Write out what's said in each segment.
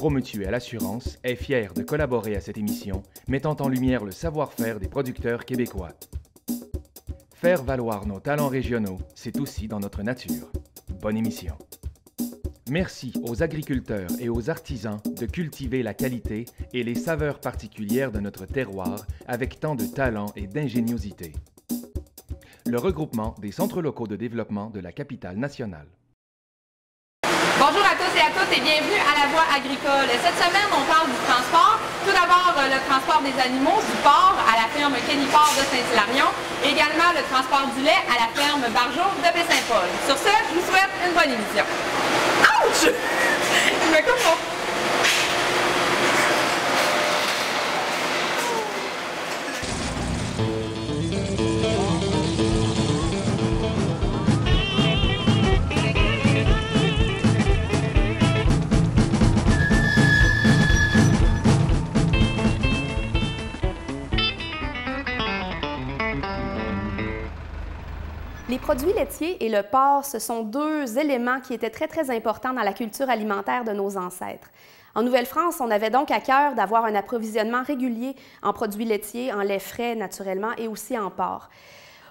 Promutuelle Assurance est fière de collaborer à cette émission, mettant en lumière le savoir-faire des producteurs québécois. Faire valoir nos talents régionaux, c'est aussi dans notre nature. Bonne émission. Merci aux agriculteurs et aux artisans de cultiver la qualité et les saveurs particulières de notre terroir avec tant de talent et d'ingéniosité. Le regroupement des centres locaux de développement de la capitale nationale. Bonjour à tous et à toutes et bienvenue à La Voix agricole. Cette semaine, on parle du transport. Tout d'abord, le transport des animaux du port à la ferme Kenny Port de Saint-Hilarion. Également, le transport du lait à la ferme Barjot de Baie-Saint-Paul. Sur ce, je vous souhaite une bonne émission. Ouch! Je me coupe mon... Les produits laitiers et le porc, ce sont deux éléments qui étaient très importants dans la culture alimentaire de nos ancêtres. En Nouvelle-France, on avait donc à cœur d'avoir un approvisionnement régulier en produits laitiers, en lait frais naturellement et aussi en porc.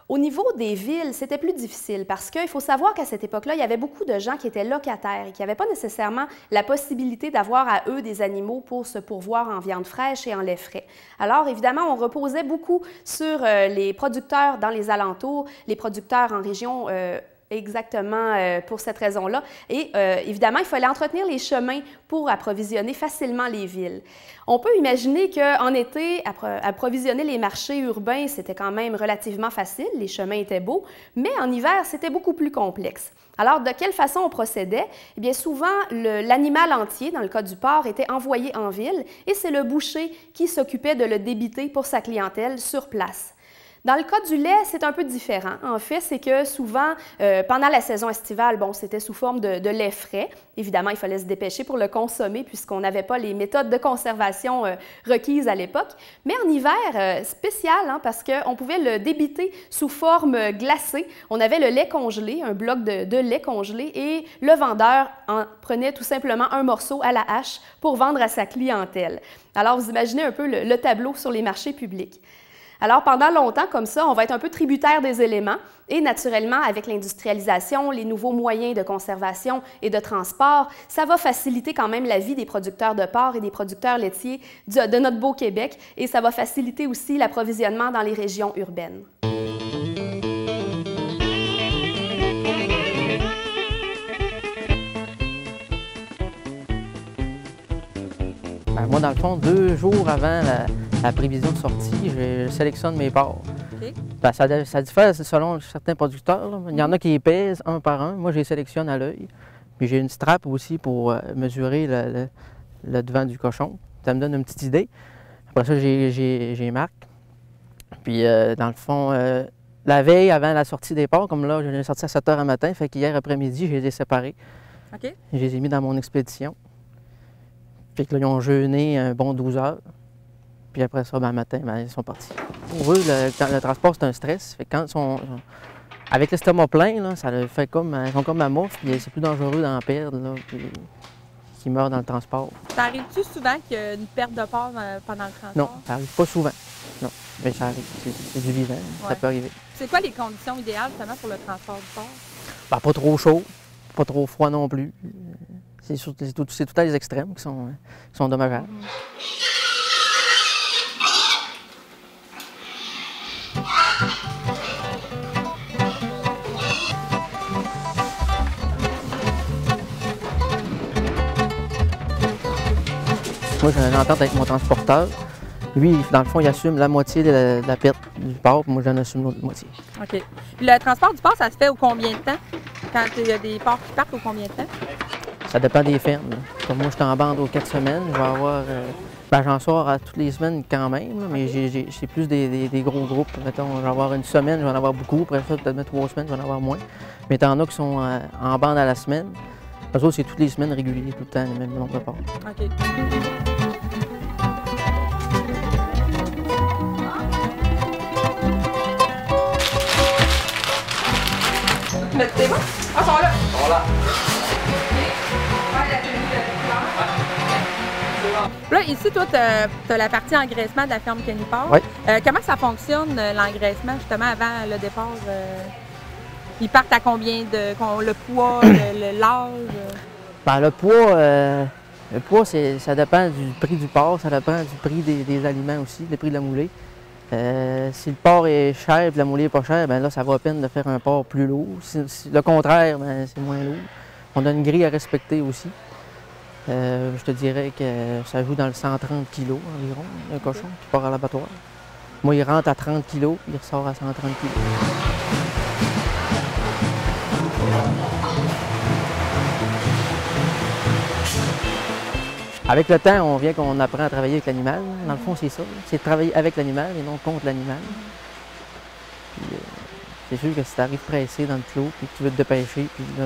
Au niveau des villes, c'était plus difficile parce qu'il faut savoir qu'à cette époque-là, il y avait beaucoup de gens qui étaient locataires et qui n'avaient pas nécessairement la possibilité d'avoir à eux des animaux pour se pourvoir en viande fraîche et en lait frais. Alors, évidemment, on reposait beaucoup sur les producteurs dans les alentours, les producteurs en région exactement pour cette raison-là. Et évidemment, il fallait entretenir les chemins pour approvisionner facilement les villes. On peut imaginer qu'en été, approvisionner les marchés urbains, c'était quand même relativement facile, les chemins étaient beaux, mais en hiver, c'était beaucoup plus complexe. Alors, de quelle façon on procédait? Eh bien, souvent, l'animal entier, dans le cas du porc, était envoyé en ville et c'est le boucher qui s'occupait de le débiter pour sa clientèle sur place. Dans le cas du lait, c'est un peu différent. En fait, c'est que souvent, pendant la saison estivale, bon, c'était sous forme de lait frais. Évidemment, il fallait se dépêcher pour le consommer puisqu'on n'avait pas les méthodes de conservation requises à l'époque. Mais en hiver, spécial, hein, parce qu'on pouvait le débiter sous forme glacée. On avait le lait congelé, un bloc de lait congelé, et le vendeur en prenait tout simplement un morceau à la hache pour vendre à sa clientèle. Alors, vous imaginez un peu le tableau sur les marchés publics. Alors, pendant longtemps, comme ça, on va être un peu tributaire des éléments et naturellement, avec l'industrialisation, les nouveaux moyens de conservation et de transport, ça va faciliter quand même la vie des producteurs de porc et des producteurs laitiers de notre beau Québec et ça va faciliter aussi l'approvisionnement dans les régions urbaines. Moi, dans le fond, 2 jours avant la prévision de sortie, je sélectionne mes porcs. Okay. Ben, ça diffère selon certains producteurs. Là. Il y en a qui les pèsent un par un. Moi, je les sélectionne à l'œil. Puis j'ai une strap aussi pour mesurer le devant du cochon. Ça me donne une petite idée. Après ça, j'ai marque. Puis dans le fond, la veille avant la sortie des porcs, comme là, je l'ai sorti à 7 h du matin, fait qu'hier après-midi, je les ai séparés. Okay. Je les ai mis dans mon expédition. Fait que là, ils ont jeûné un bon 12 heures. Puis après ça, ben, le matin, ben, ils sont partis. Pour eux, le transport, c'est un stress. Fait que quand ils sont avec l'estomac plein, là, ça le fait comme, ils sont comme à moufle, puis c'est plus dangereux d'en perdre, là, puis qu'ils meurent dans le transport. Ça arrive-tu souvent qu'il y a une perte de porc pendant le transport? Non, ça arrive pas souvent. Non, mais ça arrive. C'est du vivant, ça peut arriver. C'est quoi les conditions idéales, justement, pour le transport du porc? Ben, pas trop chaud, pas trop froid non plus. C'est tout à les extrêmes qui sont dommageables. Moi, j'ai une entente avec mon transporteur. Lui, dans le fond, il assume la moitié de la perte du porc, puis moi, j'en assume l'autre moitié. OK. Puis le transport du porc, ça se fait au combien de temps? Quand il y a des porcs qui partent, au combien de temps? Ça dépend des fermes. Comme moi, je suis en bande aux 4 semaines. Je vais avoir... j'en sors à toutes les semaines quand même, là, mais j'ai plus des gros groupes. Mettons, je vais avoir une semaine, je vais en avoir beaucoup. Après ça, peut-être 3 semaines, je vais en avoir moins. Mais t'en as qui sont en bande à la semaine. Eux autres, c'est toutes les semaines réguliers, tout le temps, le même nombre de porcs. OK. Mais t'es bon? Ah, ils sont là! Ils sont là! OK. Ouais, la tenue de couleur. Là, ici, toi, tu as la partie engraissement de la ferme Kenny Porc. Oui. Comment ça fonctionne, l'engraissement, justement, avant le départ? Ils partent à combien le poids, l'âge? Ben, le poids ça dépend du prix du porc, ça dépend du prix des aliments aussi, le prix de la moulée. Si le porc est cher et la moulée n'est pas chère, ben là, ça vaut la peine de faire un porc plus lourd. Si le contraire, ben, c'est moins lourd. On a une grille à respecter aussi. Je te dirais que ça joue dans le 130 kg environ, un cochon qui part à l'abattoir. Moi, il rentre à 30 kg, il ressort à 130 kg. Avec le temps, on vient qu'on apprend à travailler avec l'animal. Dans le fond, c'est ça. C'est de travailler avec l'animal et non contre l'animal. C'est sûr que si tu arrives pressé dans le clos et que tu veux te dépêcher, puis là,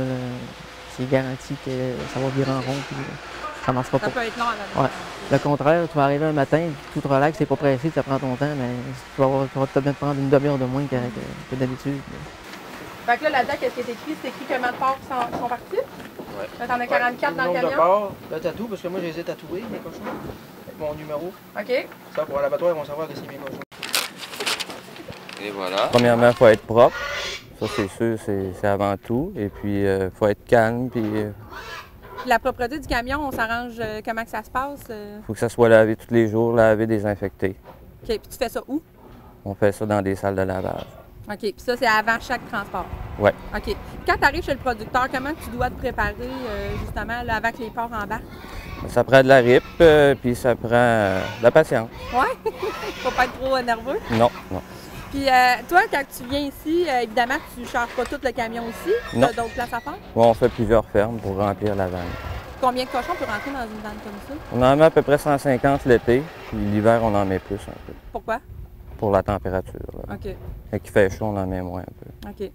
c'est garanti que ça va virer en rond puis ça ne marchera pas. Ça peut être long à la Ouais. Le contraire, tu vas arriver un matin, tout relax, tu n'es pas pressé, tu prends ton temps, mais tu vas peut-être prendre une demi-heure de moins que d'habitude. Fait que là, là-dedans, qu'est-ce qui est écrit? C'est écrit combien de porcs qui sont partis? Ouais. Là, t'en as 44 dans le camion? De porcs, le tatou, parce que moi, je les ai tatoués, mes cochons, avec mon numéro. OK. Ça, pour l'abattoir, ils vont savoir que c'est mes cochons. Et voilà. Premièrement, il faut être propre. Ça, c'est sûr, c'est avant tout. Et puis, il faut être calme. Puis, La propreté du camion, on s'arrange comment que ça se passe? faut que ça soit lavé tous les jours, lavé, désinfecté. OK. Puis tu fais ça où? On fait ça dans des salles de lavage. OK. Puis ça, c'est avant chaque transport? Ouais. OK. Puis quand tu arrives chez le producteur, comment tu dois te préparer justement là, avant que les porcs embarquent? Ça prend de la ripe, puis ça prend de la patience. Ouais? Faut pas être trop nerveux. Non, non. Puis toi, quand tu viens ici, évidemment, tu ne charges pas tout le camion aussi. Tu Non. as d'autres places à faire? Ouais, on fait plusieurs fermes pour remplir la vanne. Combien de cochons peut rentrer dans une vanne comme ça? On en met à peu près 150 l'été, puis l'hiver, on en met plus un peu. Pourquoi? Pour la température. Là. OK. Quand il fait chaud, on en met moins un peu. OK.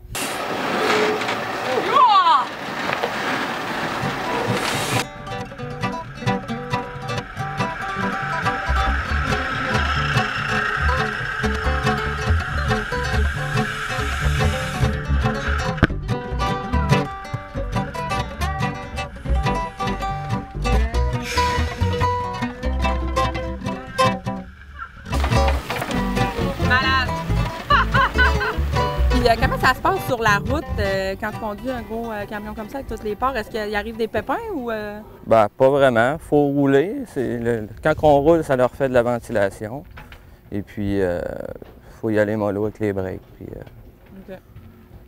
Comment ça se passe sur la route quand tu conduis un gros camion comme ça avec tous les porcs? Est-ce qu'il arrive des pépins ou... Ben, pas vraiment. Il faut rouler. Quand on roule, ça leur fait de la ventilation. Et puis, il faut y aller mollo avec les breaks. Puis, OK.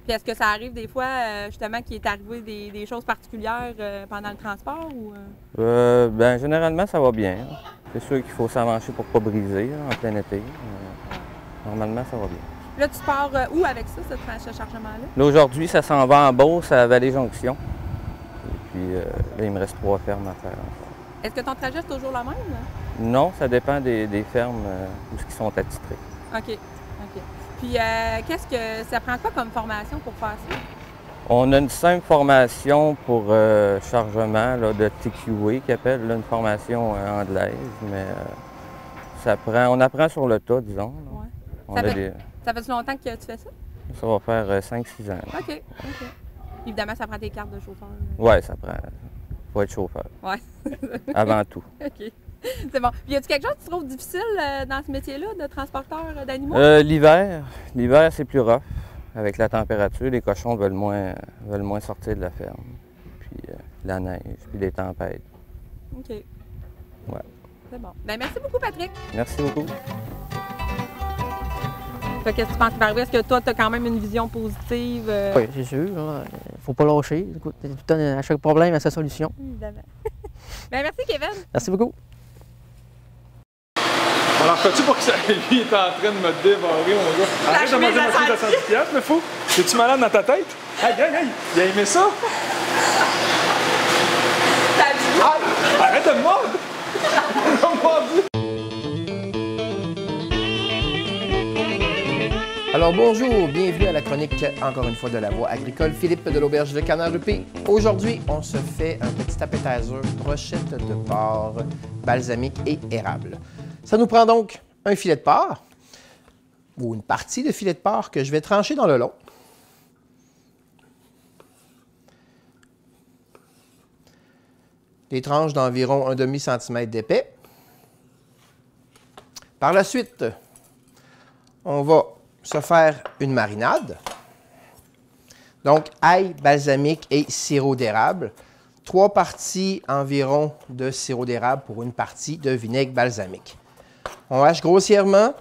Puis est-ce que ça arrive des fois, justement, qu'il est arrivé des choses particulières pendant le transport? Ou, ben, généralement, ça va bien. C'est sûr qu'il faut s'avancer pour ne pas briser là, en plein été. Normalement, ça va bien. Là, tu pars où avec ça, ce chargement-là? Là, aujourd'hui, ça s'en va en Beauce à Vallée-Jonction. Et puis, là, il me reste 3 fermes à faire encore. Est-ce que ton trajet est toujours le même? Non, ça dépend des fermes où ils sont attitrés. OK. OK. Puis, qu'est-ce que ça prend quoi comme formation pour faire ça? On a une simple formation pour chargement là, de TQA, qui appelle là, une formation anglaise, mais on apprend sur le tas, disons. Là. Ouais. Ça fait longtemps que tu fais ça? Ça va faire 5-6 ans. OK. OK. Évidemment, ça prend tes cartes de chauffeur. Oui, ça prend. Faut être chauffeur. Oui. Avant tout. OK. C'est bon. Puis, y a-t-il quelque chose que tu trouves difficile dans ce métier-là, de transporteur d'animaux? L'hiver, c'est plus rough. Avec la température, les cochons veulent moins sortir de la ferme. Puis la neige, puis les tempêtes. OK. Ouais. C'est bon. Bien, merci beaucoup, Patrick. Merci beaucoup. Qu'est-ce que tu penses qui va arriver? Est-ce que toi, tu as quand même une vision positive? Oui, c'est sûr. Il ne faut pas lâcher. Écoute, à chaque problème, il y a sa solution. Évidemment. Bien, merci, Kevin. Merci beaucoup. Alors, fais-tu pour que ça... Lui est en train de me dévorer, mon gars. Arrête de manger ma chemise à 110 $, mais fou. Es-tu malade dans ta tête? Hey, hey, hey! Il a aimé ça? Arrête de me mordre! Il m'a mordu! Alors bonjour, bienvenue à la chronique, encore une fois, de la Voix agricole. Philippe de l'Auberge de Canard-Rupé. Aujourd'hui, on se fait un petit appetizer, brochette de porc, balsamique et érable. Ça nous prend donc un filet de porc, ou une partie de filet de porc que je vais trancher dans le long. Des tranches d'environ un demi-centimètre d'épais. Par la suite, on va se faire une marinade. Donc, ail, balsamique et sirop d'érable. 3 parties environ de sirop d'érable pour une partie de vinaigre balsamique. On hache grossièrement.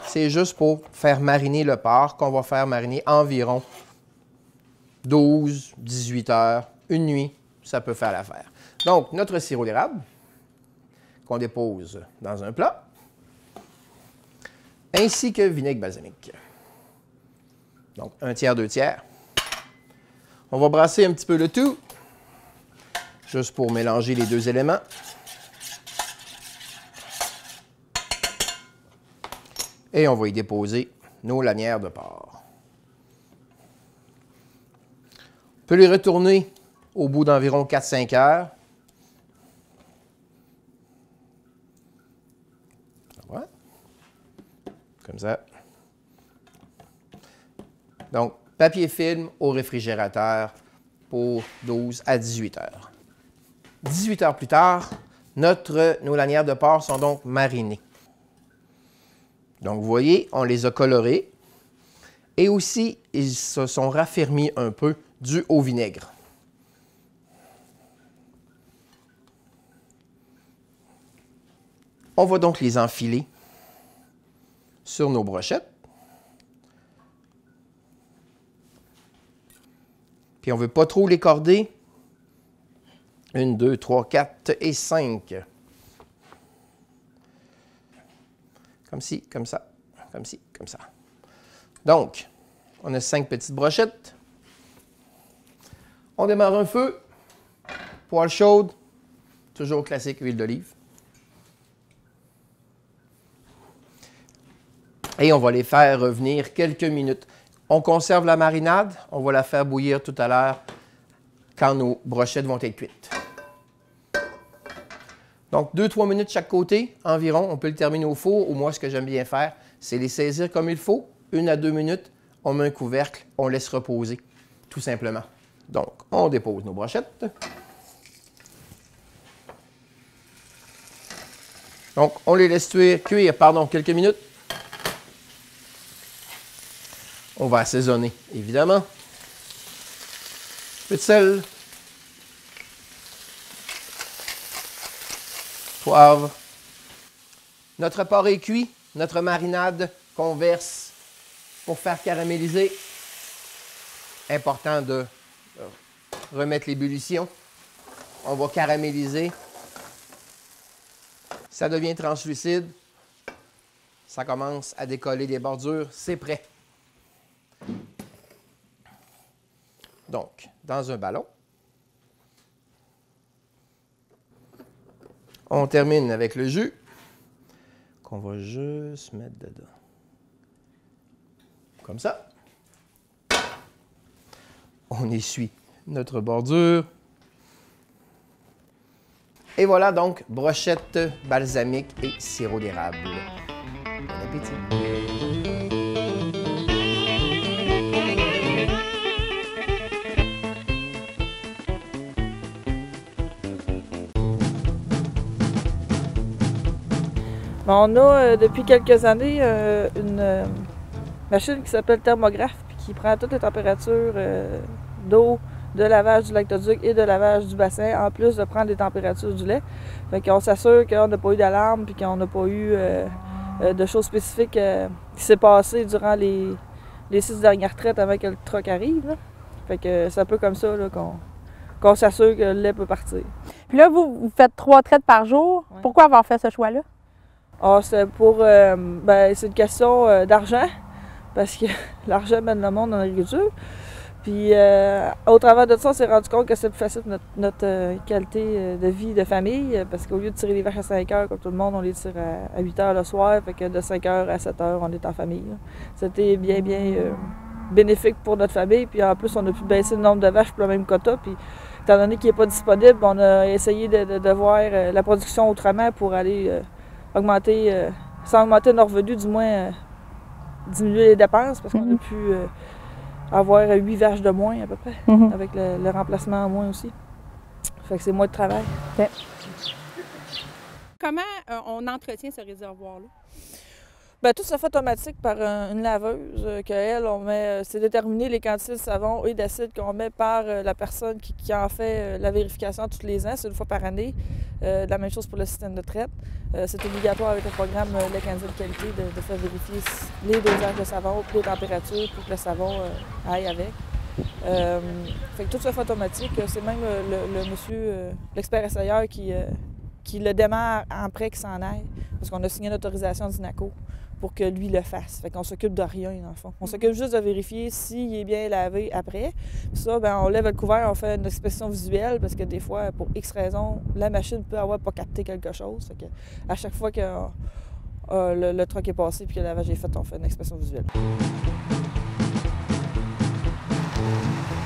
C'est juste pour faire mariner le porc qu'on va faire mariner environ 12, 18 heures, une nuit, ça peut faire l'affaire. Donc, notre sirop d'érable qu'on dépose dans un plat, ainsi que vinaigre balsamique. Donc, 1 tiers, 2 tiers. On va brasser un petit peu le tout, juste pour mélanger les 2 éléments. Et on va y déposer nos lanières de porc. On peut les retourner au bout d'environ 4-5 heures. Voilà. Comme ça. Donc, papier film au réfrigérateur pour 12 à 18 heures. 18 heures plus tard, nos lanières de porc sont donc marinées. Donc, vous voyez, on les a colorés. Et aussi, ils se sont raffermis un peu dû au vinaigre. On va donc les enfiler sur nos brochettes. Puis on ne veut pas trop les corder. 1, 2, 3, 4 et 5. Comme ci, comme ça, comme ci, comme ça. Donc, on a 5 petites brochettes. On démarre un feu. Poêle chaude. Toujours classique, huile d'olive. Et on va les faire revenir quelques minutes. On conserve la marinade. On va la faire bouillir tout à l'heure quand nos brochettes vont être cuites. Donc, 2-3 minutes chaque côté environ. On peut le terminer au four. Ou moi, ce que j'aime bien faire, c'est les saisir comme il faut. 1 à 2 minutes. On met un couvercle. On laisse reposer, tout simplement. Donc, on dépose nos brochettes. Donc, on les laisse cuire quelques minutes. On va assaisonner, évidemment. Un peu de sel. Poivre. Notre porc est cuit. Notre marinade qu'on verse pour faire caraméliser. Important de remettre l'ébullition. On va caraméliser. Ça devient translucide. Ça commence à décoller des bordures. C'est prêt. Donc, dans un ballon, on termine avec le jus qu'on va juste mettre dedans. Comme ça. On essuie notre bordure. Et voilà donc brochette balsamique et sirop d'érable. Bon appétit! On a depuis quelques années une machine qui s'appelle thermographe puis qui prend toutes les températures d'eau, de lavage du lactoduc et de lavage du bassin, en plus de prendre les températures du lait. Fait qu'on s'assure qu'on n'a pas eu d'alarme puis qu'on n'a pas eu de choses spécifiques qui s'est passé durant les 6 dernières traites avant que le troc arrive. Là. Fait que c'est un peu comme ça qu'on s'assure que le lait peut partir. Puis là, vous faites 3 traites par jour. Ouais. Pourquoi avoir fait ce choix-là? Ah, c'est pour c'est une question d'argent, parce que l'argent mène le monde en agriculture. Puis au travers de ça, on s'est rendu compte que c'est plus facile pour notre qualité de vie de famille, parce qu'au lieu de tirer les vaches à 5 heures, comme tout le monde, on les tire à 8 heures le soir, fait que de 5 heures à 7 heures, on est en famille. C'était bien bénéfique pour notre famille, puis en plus, on a pu baisser le nombre de vaches pour le même quota, puis étant donné qu'il n'est pas disponible, on a essayé de voir la production autrement pour aller augmenter, sans augmenter nos revenus, du moins diminuer les dépenses, parce qu'on a pu avoir 8 vaches de moins à peu près, avec le remplacement en moins aussi. Fait que c'est moins de travail. Okay. comment on entretient ce réservoir-là? Bien, tout se fait automatique par une laveuse qu'elle, on met, c'est déterminé les quantités de savon et d'acide qu'on met par la personne qui en fait la vérification tous les ans, c'est une fois par année. La même chose pour le système de traite. C'est obligatoire avec le programme Le Canadien de qualité de faire vérifier les dosages de savon, les températures pour que le savon aille avec. Fait que tout se fait automatique. C'est même le monsieur, l'expert essayeur qui le démarre en prêt qui s'en aille, parce qu'on a signé l'autorisation d'INACO pour que lui le fasse. Fait qu'on s'occupe de rien, dans le fond. On s'occupe juste de vérifier s'il est bien lavé après. Puis ça, bien, on lève le couvert, on fait une inspection visuelle, parce que des fois, pour X raisons, la machine peut avoir pas capté quelque chose. Fait que à chaque fois que le truck est passé et que le lavage est fait, on fait une inspection visuelle.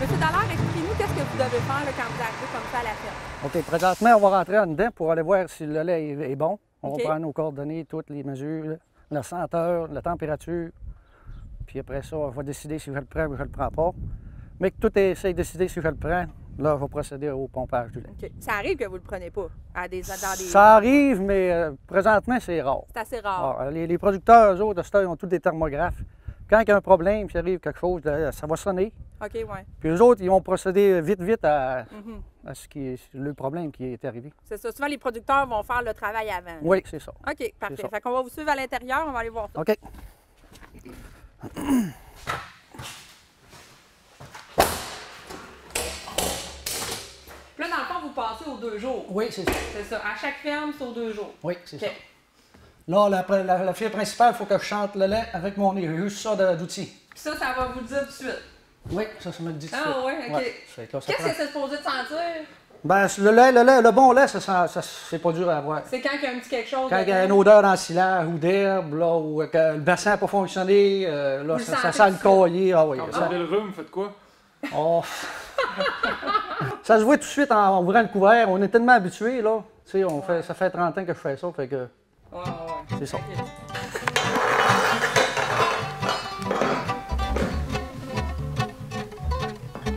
Monsieur Dallaire, expliquez-nous qu'est-ce que vous devez faire là, quand vous arrivez comme ça à la ferme. OK, présentement, on va rentrer en dedans pour aller voir si le lait est bon. On OK. va prendre nos coordonnées, toutes les mesures, la senteur, la température. Puis après ça, on va décider si je le prends ou je le prends pas. Mais que tout est décidé si je le prends, là, je vais procéder au pompage du lait. OK. Ça arrive que vous ne le prenez pas dans des... Ça arrive, mais présentement, c'est rare. C'est assez rare. Ah, les producteurs, eux autres, ils ont tous des thermographes. Quand il y a un problème, s'il arrive quelque chose, ça va sonner. OK, oui. Puis eux autres, ils vont procéder vite à ce qui est le problème qui est arrivé. C'est ça. Souvent, les producteurs vont faire le travail avant. Oui, c'est ça. OK, parfait. ça. Fait qu'on va vous suivre à l'intérieur, on va aller voir ça. OK. Là, dans le fond, vous passez aux 2 jours. Oui, c'est ça. C'est ça. À chaque ferme, c'est aux 2 jours. Oui, c'est OK. ça. Là, la fibre principale, il faut que je chante le lait avec mon nez. J'ai juste ça d'outils. Puis ça va vous le dire tout de suite. Oui, ça me le dit tout de Ah suite. oui, OK. Ouais, Qu'est-ce que c'est supposé de sentir? Ben, le bon lait, c'est pas dur à avoir. C'est quand il y a un petit quelque chose. Quand il y a une odeur dans le silage ou d'herbe, là, ou que le bassin n'a pas fonctionné, là, ça sent le cahier. Ah oui. Quand vous avez le rhume, faites quoi? Oh. Ça se voit tout de suite en ouvrant le couvert. On est tellement habitués, là. Tu sais, ça fait 30 ans que je fais ça, fait que... C'est ça. Okay.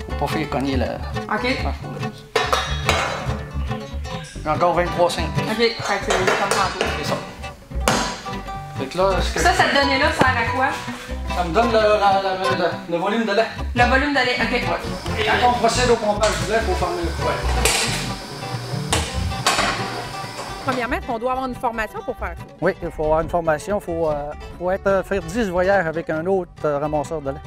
Faut pas faire cogner la fondeuse. J'ai encore 23 cents. OK, fait que c'est comme tantôt. C'est ça. Fait que là, cette donnée-là sert à quoi? Ça me donne le volume de lait. Le volume de lait, OK. Ouais. Et quand on procède au pompage du lait, il faut fermer le couvert. Premièrement, on doit avoir une formation pour faire ça. Oui, il faut avoir une formation. Il faut faire 10 voyages avec un autre ramasseur de lait.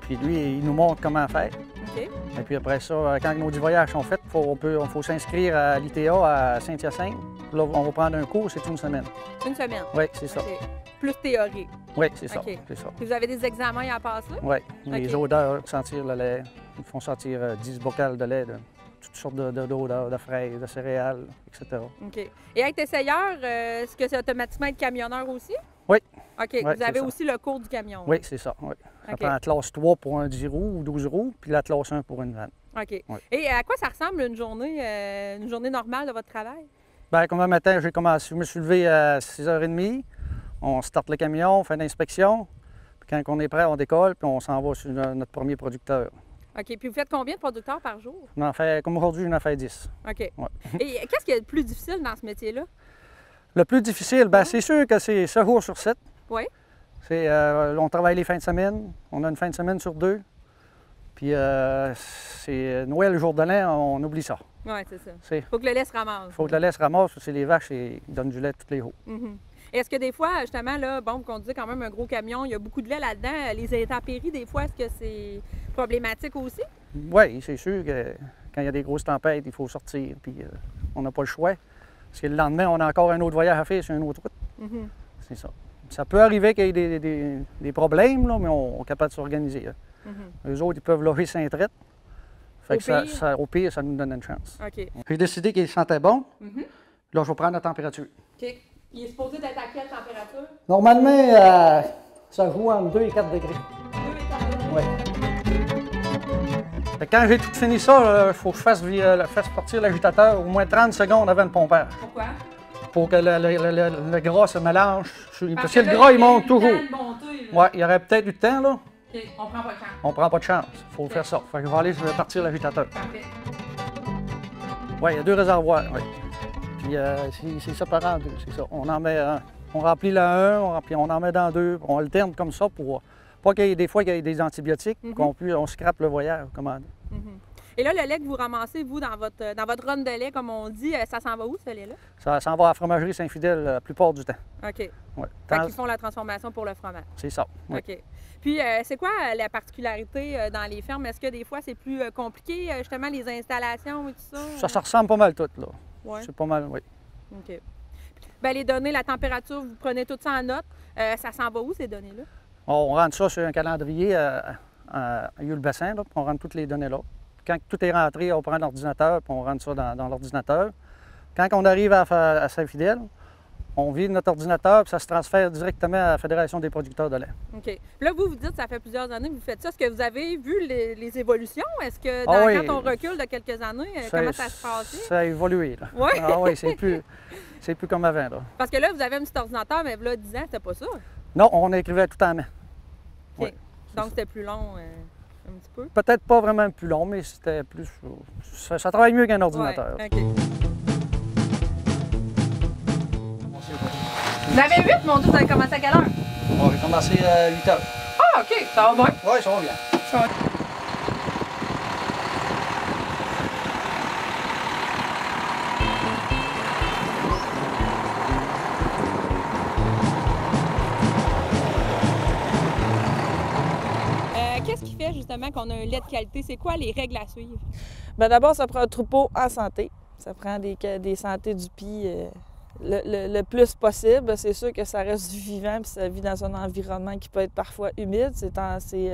Puis lui, il nous montre comment faire. OK. Et puis après ça, quand nos 10 voyages sont faits, il faut s'inscrire à l'ITA à Saint-Hyacinthe. Là, on va prendre un cours, c'est une semaine. Une semaine? Oui, c'est ça. Okay. Plus théorique? Oui, c'est ça. Okay. C'est ça. Puis vous avez des examens à passer? Oui, les odeurs, sentir le lait. Ils font sentir 10 bocals de lait, de toutes sortes d'odeurs, de fraises, de céréales, etc. OK. Et être essayeur, est-ce que c'est automatiquement être camionneur aussi? Oui. OK. Oui, vous avez aussi le cours du camion? Oui, c'est ça. Oui. Ça Okay. prend la classe 3 pour un 10 roues ou 12 roues, puis la classe 1 pour une vanne. OK. Oui. Et à quoi ça ressemble une journée normale de votre travail? Bien, comme un matin, je me suis levé à 6h30. On starte le camion, on fait l'inspection. Puis quand on est prêt, on décolle, puis on s'en va sur notre premier producteur. OK. Puis vous faites combien de producteurs par jour? On en fait, comme aujourd'hui, j'en fais 10. OK. Ouais. Et qu'est-ce qui est le plus difficile dans ce métier-là? Le plus difficile, bien, c'est sûr que c'est 7 jours sur 7. Oui. On travaille les fins de semaine. On a une fin de semaine sur 2. Puis c'est Noël, le jour de l'an, on oublie ça. Oui, c'est ça. Il faut que le lait se ramasse. Il faut que le lait se ramasse, c'est les vaches qui donnent du lait tous les jours. Est-ce que des fois, justement, là, bon, vous conduisez quand même un gros camion, il y a beaucoup de lait là-dedans, les intempéries, des fois, est-ce que c'est problématique aussi? Oui, c'est sûr que quand il y a des grosses tempêtes, il faut sortir, puis on n'a pas le choix. Parce que le lendemain, on a encore un autre voyage à faire sur une autre route. C'est ça. Ça peut arriver qu'il y ait des problèmes, là, mais on est capable de s'organiser. Eux autres, ils peuvent loger Saint-Traite. Fait que au pire, ça nous donne une chance. OK. J'ai décidé qu'il sentait bon. Là, je vais prendre la température. OK. Il est supposé d'être à quelle température? Normalement, ça joue entre 2 et 4 degrés. 2 et 4 degrés? Oui. Quand j'ai tout fini ça, il faut que je fasse partir l'agitateur au moins 30 secondes avant le pompage. Pourquoi? Pour que le gras se mélange. Parce que le gras, il monte toujours. Oui, il y aurait peut-être du temps, là. OK, on prend pas de chance. On prend pas de chance. Il faut faire ça. Fait que je vais partir l'agitateur. Parfait. Oui, il y a 2 réservoirs. Oui. Puis c'est séparé en deux, c'est ça. On en met on remplit le 1, puis on en met dans 2, on alterne comme ça pour pas qu'il y ait des fois qu'il y ait des antibiotiques, on scrape le voyage, comment dire. Et là, le lait que vous ramassez, vous, dans votre run de lait, comme on dit, ça s'en va où, ce lait-là? Ça s'en va à la fromagerie Saint-Fidèle la plupart du temps. OK. Ouais. Fait qu'ils font la transformation pour le fromage. C'est ça. Oui. OK. Puis, c'est quoi la particularité dans les fermes? Est-ce que des fois, c'est plus compliqué, justement, les installations et tout ça? Ça ressemble pas mal tout, là. Oui. C'est pas mal, oui. OK. Bien, les données, la température, vous prenez tout ça en note. Ça s'en va où, ces données-là? On rentre ça sur un calendrier à Yule-Bassin, puis on rentre toutes les données là. Quand tout est rentré, on prend l'ordinateur, puis on rentre ça dans l'ordinateur. Quand on arrive à Saint-Fidèle, on vide notre ordinateur, puis ça se transfère directement à la Fédération des producteurs de lait. OK. Puis là, vous dites que ça fait plusieurs années que vous faites ça. Est-ce que vous avez vu les évolutions? Est-ce que quand on recule de quelques années, comment ça se passe? Ça a évolué, là. Oui? Ah oui, c'est plus comme avant, là. Parce que là, vous avez un petit ordinateur, mais là, 10 ans, c'était pas ça? Non, on écrivait tout en main. OK. Oui, donc, c'était plus long un petit peu? Peut-être pas vraiment plus long, mais c'était plus... Ça travaille mieux qu'un ordinateur. Ouais, OK. Vous avez 8, mon Dieu, vous avez commencé à quelle heure? On va commencer à 8 heures. Ah, OK, ça va bien? Oui, ça va bien. Ça va. Qu'est-ce qui fait justement qu'on a un lait de qualité? C'est quoi les règles à suivre? Bien, d'abord, ça prend un troupeau en santé. Ça prend des santé du pis le plus possible. C'est sûr que ça reste vivant puis ça vit dans un environnement qui peut être parfois humide. C'est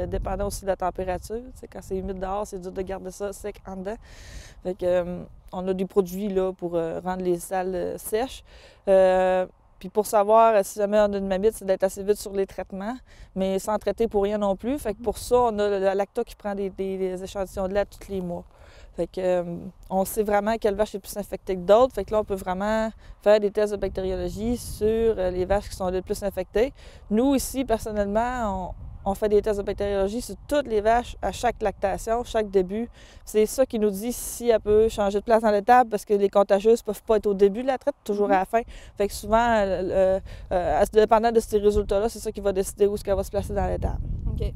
dépendant aussi de la température. Quand c'est humide dehors, c'est dur de garder ça sec en dedans. Fait que, on a des produits là, pour rendre les salles sèches. Puis pour savoir si jamais on a une mamite, c'est d'être assez vite sur les traitements, mais sans traiter pour rien non plus. Fait que pour ça, on a le lacto qui prend des échantillons de lait tous les mois. Fait que, on sait vraiment quelle vache est plus infectée que d'autres. Fait que là, on peut vraiment faire des tests de bactériologie sur les vaches qui sont les plus infectées. Nous, ici, personnellement, on fait des tests de bactériologie sur toutes les vaches à chaque lactation, chaque début. C'est ça qui nous dit si elle peut changer de place dans l'étable parce que les contagieuses ne peuvent pas être au début de la traite, toujours à la fin. Fait que souvent, dépendant de ces résultats-là, c'est ça qui va décider où est-ce qu'elle va se placer dans l'étable. OK.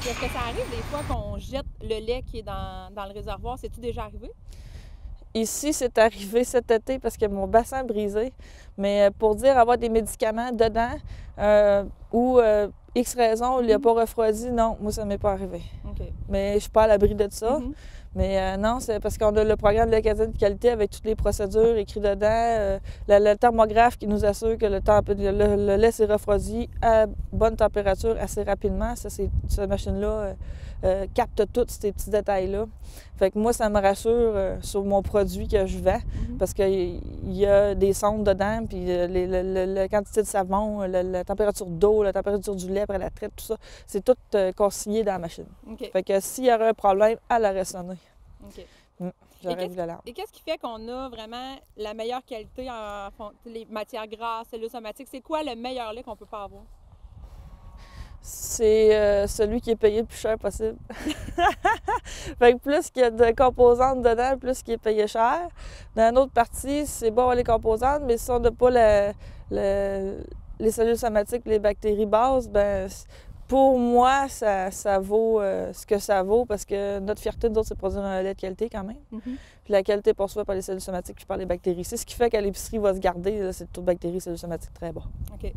Est-ce que ça arrive des fois qu'on jette le lait qui est dans le réservoir? C'est-tu déjà arrivé? Ici, c'est arrivé cet été parce que mon bassin a brisé. Mais pour dire avoir des médicaments dedans ou X raison, il n'a pas refroidi, non, moi, ça ne m'est pas arrivé. Okay. Mais je ne suis pas à l'abri de ça. Mais non, c'est parce qu'on a le programme de l'Académie de qualité avec toutes les procédures écrites dedans. Le thermographe qui nous assure que le lait s'est refroidi à bonne température assez rapidement. Cette machine-là capte tous ces petits détails-là. Fait que moi, ça me rassure sur mon produit que je vends parce qu'il y a des sondes dedans, puis la quantité de savon, la température d'eau, la température du lait après la traite, tout ça, c'est tout consigné dans la machine. Okay. Fait que s'il y aurait un problème, elle aurait sonné. Okay. J'aurais vu l'alarme. Et qu'est-ce qui fait qu'on a vraiment la meilleure qualité en les matières grasses, cellules somatiques? C'est quoi le meilleur lait qu'on peut pas avoir? C'est celui qui est payé le plus cher possible. Fait que plus qu'il y a de composantes dedans, plus qu'il est payé cher. Dans une autre partie, c'est bon avoir les composantes, mais si on n'a pas les cellules somatiques, les bactéries bases, ben pour moi, ça vaut ce que ça vaut parce que notre fierté, nous autres, c'est de produire un lait de qualité quand même. Puis la qualité pour soi par les cellules somatiques puis par les bactéries. C'est ce qui fait qu'à l'épicerie va se garder, là, c'est le taux de bactéries, cellules somatiques très bas. OK.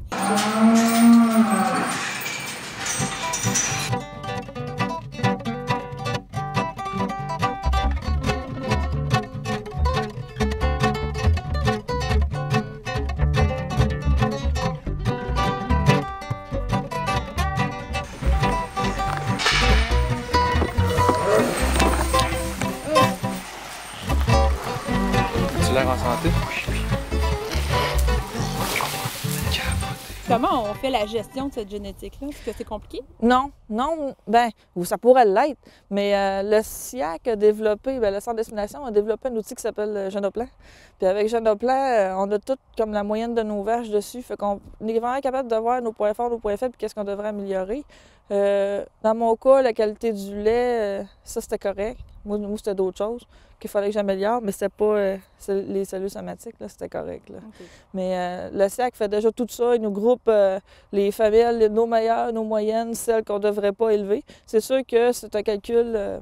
Tu l'air en santé? Comment on fait la gestion de cette génétique-là? Est-ce que c'est compliqué? Non, ben, ça pourrait l'être, mais le SIAC a développé, le Centre d'Insémination a développé un outil qui s'appelle Génoplan. Puis avec Génoplan, on a tout comme la moyenne de nos vaches dessus, fait qu'on est vraiment capable de voir nos points forts, nos points faibles, puis qu'est-ce qu'on devrait améliorer. Dans mon cas, la qualité du lait, ça c'était correct. Moi c'était d'autres choses qu'il fallait que j'améliore, mais c'était pas les cellules somatiques, là, c'était correct. Là. Okay. Mais le SIAC fait déjà tout ça. Il nous groupe les femelles, nos meilleures, nos moyennes, celles qu'on ne devrait pas élever. C'est sûr que c'est un calcul.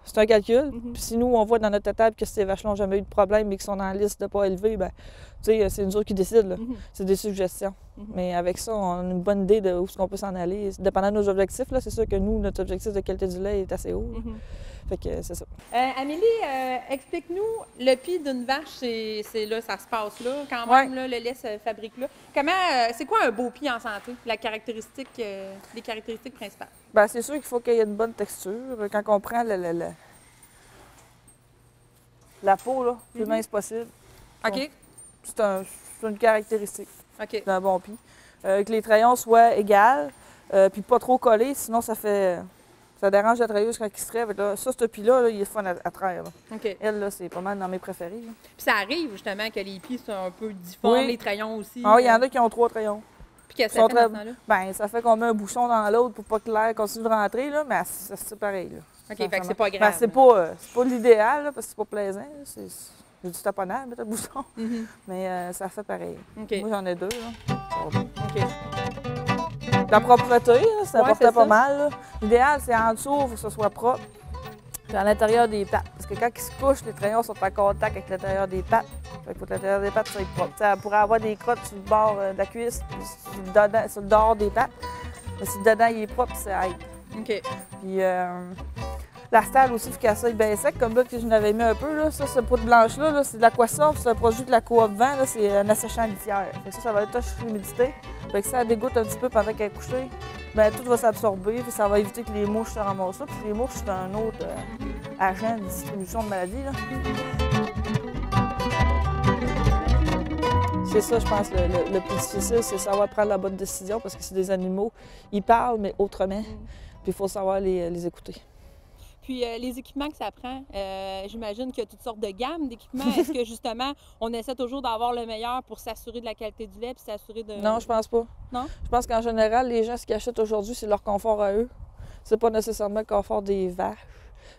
Puis si nous, on voit dans notre étape que ces vaches-là n'ont jamais eu de problème et qu'ils sont dans la liste de ne pas élever, bien, c'est nous autres qui décident. C'est des suggestions. Mais avec ça, on a une bonne idée de où est-ce qu'on peut s'en aller. Dépendant de nos objectifs, c'est sûr que nous, notre objectif de qualité du lait est assez haut. Fait que c'est ça. Amélie, explique-nous, le pis d'une vache, c'est là, ça se passe là, quand même, là, le lait se fabrique là. Comment, c'est quoi un beau pis en santé? Les caractéristiques principales? Bien, c'est sûr qu'il faut qu'il y ait une bonne texture. Quand on prend la peau, là, le plus mince possible. OK. C'est une caractéristique d'un bon pis. Que les trayons soient égales, puis pas trop collés, sinon ça dérange la trailleuse quand il se rêve. Là, ça, ce pis-là, il est fun à traire. Okay. Elle, là, c'est pas mal dans mes préférés. Là. Puis ça arrive, justement, que les pis sont un peu difformes, les trayons aussi. Ah oui, il y en a qui ont 3 trayons. Puis qu'est-ce que ça fait dans ce temps-là? Bien, ça fait qu'on met un bouchon dans l'autre pour pas que l'air continue de rentrer, là, mais c'est pareil. Là. OK, fait que c'est pas grave. Ben, c'est pas l'idéal, parce que c'est pas plaisant. C'est du taponnage, mettre le bouchon. Mais ça fait pareil. Okay. Moi, j'en ai 2. Là. OK. La propreté, c'est important pas mal. L'idéal, c'est en dessous, il faut que ce soit propre. Puis à l'intérieur des pattes. Parce que quand ils se couchent, les trayons sont en contact avec l'intérieur des pattes. Fait qu'il faut que l'intérieur des pattes soit propre. Elle pourrait avoir des crottes sur le bord de la cuisse, sur le dehors des pattes. Mais si le dedans il est propre, c'est aide. OK. Puis la stalle aussi, il faut qu'elle soit bien sec. Comme là, que je l'avais mis un peu, là, ça, cette poudre blanche-là, c'est de l'Aquasoft, c'est un produit de la Coop Vent, c'est un asséchant litière. Ça va être l'humidité. Fait que ça dégoûte un petit peu pendant qu'elle est couchée, bien, tout va s'absorber, puis ça va éviter que les mouches se ramassent là. Puis les mouches, c'est un autre agent de distribution de maladies. Là. C'est ça, je pense, le plus difficile, c'est savoir prendre la bonne décision, parce que c'est des animaux, ils parlent, mais autrement. Puis il faut savoir les écouter. Puis les équipements que ça prend, j'imagine qu'il y a toutes sortes de gammes d'équipements. Est-ce que justement, on essaie toujours d'avoir le meilleur pour s'assurer de la qualité du lait puis s'assurer de... Non, je pense pas. Non? Je pense qu'en général, les gens, ce qu'ils achètent aujourd'hui, c'est leur confort à eux. C'est pas nécessairement le confort des vaches.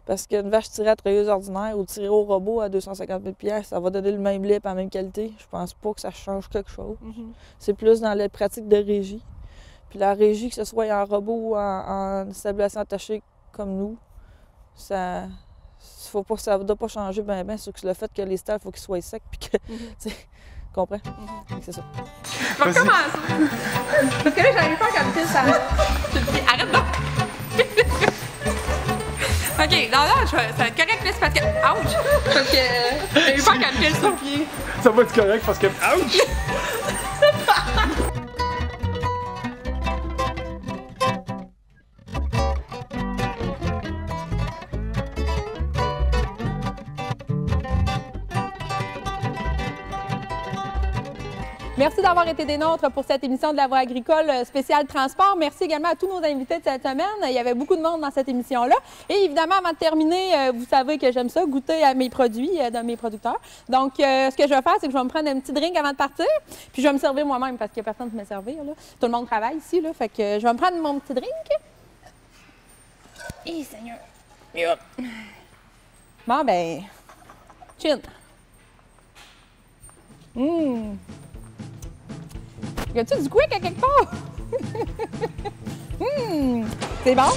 Parce qu'une vache tirée à treilleuse ordinaire ou tirée au robot à 250 000 $, ça va donner le même lait et la même qualité. Je pense pas que ça change quelque chose. C'est plus dans les pratiques de régie. Puis la régie, que ce soit en robot ou en stabilisation attachée comme nous, ça ne doit pas changer bien, sur le fait que les stalles, il faut qu'ils soient secs, puis que, tu comprends? C'est ça. Je vais recommencer. Parce que là, j'arrive pas à calmer ça. Arrête donc! OK, non, ça va être correct, là, c'est parce que... Ouch! Parce que j'ai eu peur qu'elle me pile sur le pied. Ça va être correct parce que... Ouch! Merci d'avoir été des nôtres pour cette émission de La Voix agricole spéciale transport. Merci également à tous nos invités de cette semaine. Il y avait beaucoup de monde dans cette émission-là. Et évidemment, avant de terminer, vous savez que j'aime ça, goûter à mes produits de mes producteurs. Donc, ce que je vais faire, c'est que je vais me prendre un petit drink avant de partir. Puis, je vais me servir moi-même parce qu'il n'y a personne qui me servir. Là. Tout le monde travaille ici. Là, fait que je vais me prendre mon petit drink. Eh, Seigneur! Yep. Bon, ben, chin. Y a-tu du quick à quelque part? C'est bon, hein?